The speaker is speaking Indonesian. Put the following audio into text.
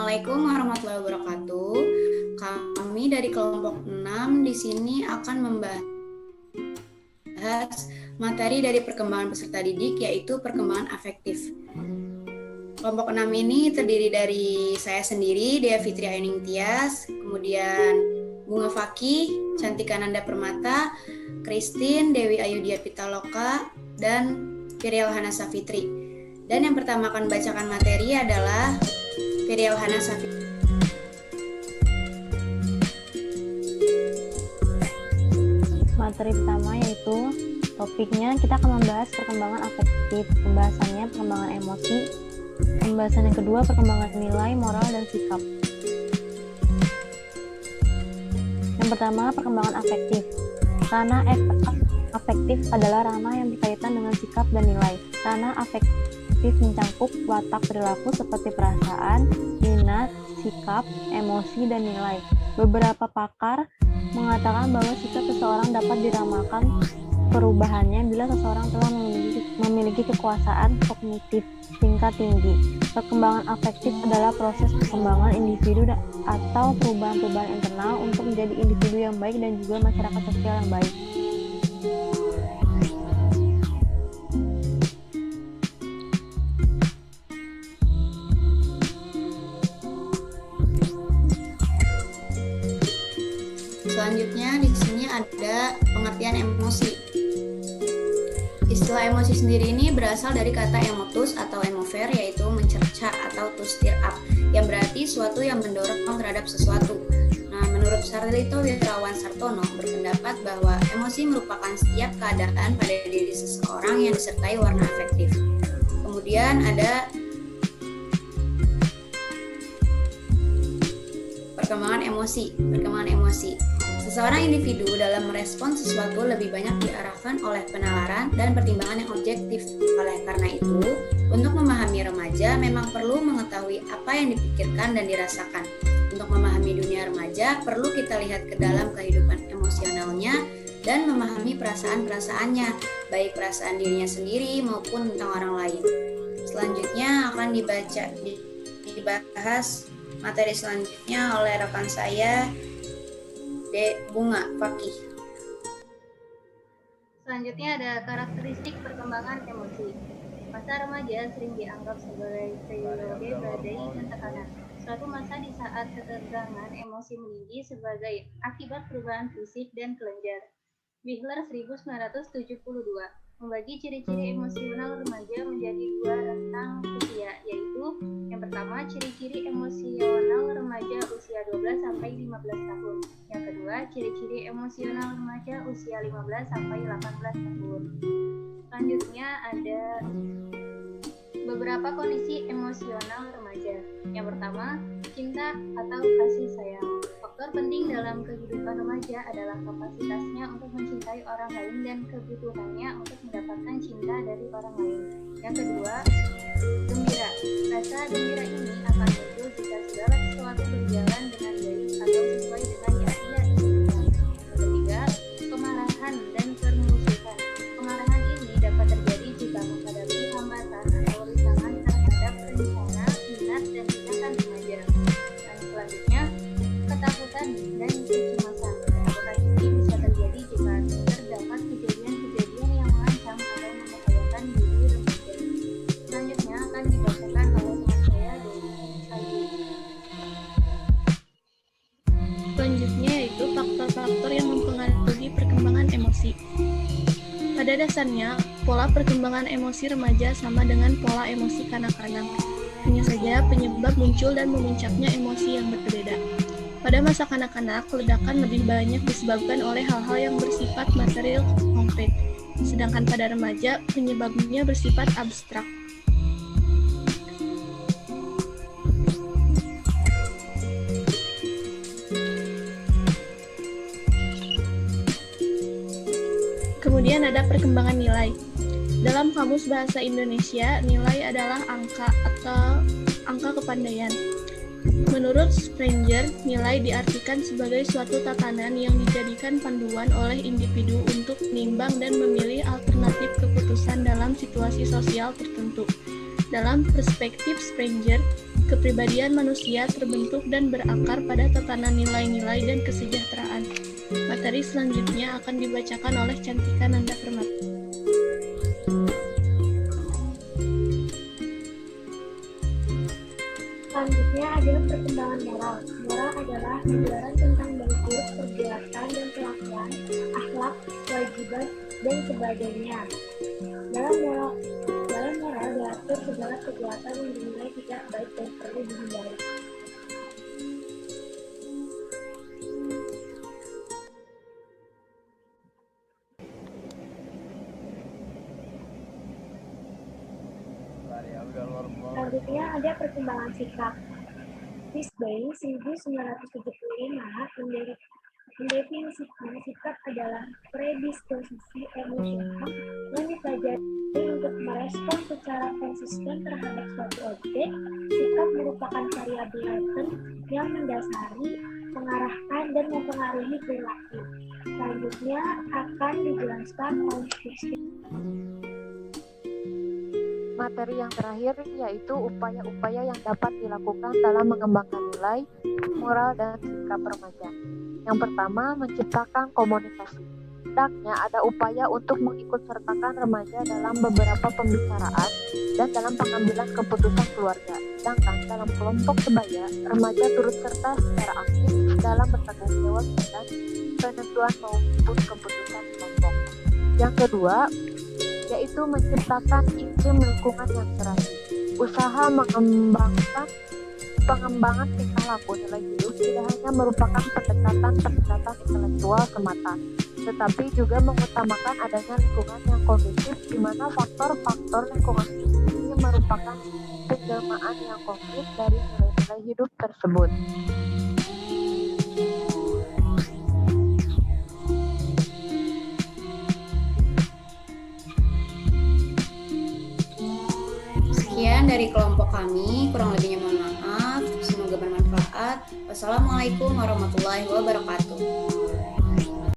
Assalamualaikum warahmatullahi wabarakatuh. Kami dari kelompok 6 di sini akan membahas materi dari perkembangan peserta didik, yaitu perkembangan afektif. Kelompok 6 ini terdiri dari saya sendiri, Dea Fitri Ayuning Tias, kemudian Bunga Fakih, Cantika Nanda Permata, Christine Dewi Ayudia Pitaloka, dan Firial Hana Safitri. Dan yang pertama akan bacakan materi adalah Firial Hana Safitri. Materi pertama yaitu topiknya kita akan membahas perkembangan afektif, pembahasannya perkembangan emosi, pembahasan yang kedua perkembangan nilai, moral, dan sikap. Yang pertama perkembangan afektif. Ranah afektif adalah ranah yang berkaitan dengan sikap dan nilai. Ranah afektif mencangkup watak perilaku seperti perasaan, minat, sikap, emosi, dan nilai. Beberapa pakar mengatakan bahwa sikap seseorang dapat diramalkan perubahannya bila seseorang telah memiliki kekuasaan kognitif tingkat tinggi. Perkembangan afektif adalah proses perkembangan individu atau perubahan-perubahan internal untuk menjadi individu yang baik dan juga masyarakat sosial yang baik. Selanjutnya di sini ada pengertian emosi. Istilah emosi sendiri ini berasal dari kata emotus atau emover, yaitu mencerca atau to stir up, yang berarti suatu yang mendorong terhadap sesuatu. Nah, menurut Sarlito Wirawan Sartono berpendapat bahwa emosi merupakan setiap keadaan pada diri seseorang yang disertai warna afektif. Kemudian ada perkembangan emosi. Seseorang individu dalam merespon sesuatu lebih banyak diarahkan oleh penalaran dan pertimbangan yang objektif. Oleh karena itu, untuk memahami remaja memang perlu mengetahui apa yang dipikirkan dan dirasakan. Untuk memahami dunia remaja, perlu kita lihat ke dalam kehidupan emosionalnya dan memahami perasaan-perasaannya, baik perasaan dirinya sendiri maupun tentang orang lain. Selanjutnya akan dibahas materi selanjutnya oleh rekan saya, Bunga Fakih. Selanjutnya ada karakteristik perkembangan emosi. Masa remaja sering dianggap sebagai periode badai dan tekanan. Suatu masa di saat ketegangan emosi meninggi sebagai akibat perubahan fisik dan kelenjar. Wheeler 1972 membagi ciri-ciri emosional remaja menjadi dua rentang usia, yaitu yang pertama ciri-ciri emosional remaja usia 12 sampai 15 tahun. Yang kedua, ciri-ciri emosional remaja usia 15 sampai 18 tahun. Selanjutnya ada beberapa kondisi emosional remaja. Yang pertama, cinta atau kasih sayang. Faktor penting dalam kehidupan remaja adalah kapasitasnya untuk mencintai orang lain dan kebutuhannya untuk mendapatkan cinta dari orang lain. Yang kedua, gembira. Rasa gembira ini akan muncul jika segala sesuatu berjalan dengan baik atau sesuai dengan yang ia inginkan. Yang ketiga, kemarahan dan permusuhan. Kemarahan ini dapat terjadi jika menghadapi hambatan atau rintangan terhadap rencana, minat, dan tindakan remaja. Dan selanjutnya, ketakutan dan kecemasan. Ketakutan ini bisa terjadi jika terdapat kejadian-kejadian yang mengancam atau membahayakan diri remaja. Selanjutnya akan dibacakan oleh teman saya Dewi Ayuning. Selanjutnya yaitu faktor-faktor yang mempengaruhi perkembangan emosi. Pada dasarnya, pola perkembangan emosi remaja sama dengan pola emosi kanak-kanak. Hanya saja penyebab muncul dan memuncaknya emosi yang berbeda. Pada masa kanak-kanak, ledakan lebih banyak disebabkan oleh hal-hal yang bersifat material konkret. Sedangkan pada remaja, penyebabnya bersifat abstrak. Kemudian ada perkembangan nilai. Dalam Kamus Bahasa Indonesia, nilai adalah angka atau angka kepandaian. Menurut Sprenger, nilai diartikan sebagai suatu tatanan yang dijadikan panduan oleh individu untuk menimbang dan memilih alternatif keputusan dalam situasi sosial tertentu. Dalam perspektif Sprenger, kepribadian manusia terbentuk dan berakar pada tatanan nilai-nilai dan kesejahteraan. Materi selanjutnya akan dibacakan oleh Cantika Nanda Permata. Selanjutnya adalah perkembangan moral. Moral adalah ajaran tentang baik buruk perbuatan dan kelakuan, akhlak, kewajiban, dan sebagainya. Dalam moral diatur segala perbuatan yang dinilai tidak baik dan perlu dihindari. Selanjutnya ada perkembangan sikap. Fishbein 1975 mendefinisikan sikap adalah predisposisi emosional yang dipelajari untuk merespon secara konsisten terhadap suatu objek. Sikap merupakan variabel laten yang mendasari, mengarahkan, dan mempengaruhi perilaku. Selanjutnya akan dijelaskan oleh Christian. Materi yang terakhir yaitu upaya-upaya yang dapat dilakukan dalam mengembangkan nilai, moral, dan sikap remaja. Yang pertama, menciptakan komunikasi. Hendaknya ada upaya untuk mengikutsertakan remaja dalam beberapa pembicaraan dan dalam pengambilan keputusan keluarga. Sedangkan dalam kelompok sebaya, remaja turut serta secara aktif dalam bertanggung jawab dan penentuan maupun keputusan kelompok. Yang kedua, yaitu menciptakan iklim lingkungan yang serasi. Usaha pengembangan tingkah laku nilai hidup tidak hanya merupakan pendekatan intelektual semata, tetapi juga mengutamakan adanya lingkungan yang kondusif di mana faktor-faktor lingkungan ini merupakan penjelmaan yang konkret dari nilai-nilai hidup tersebut. Sekian dari kelompok kami, kurang lebihnya mohon maaf. Semoga bermanfaat. Wassalamualaikum warahmatullahi wabarakatuh.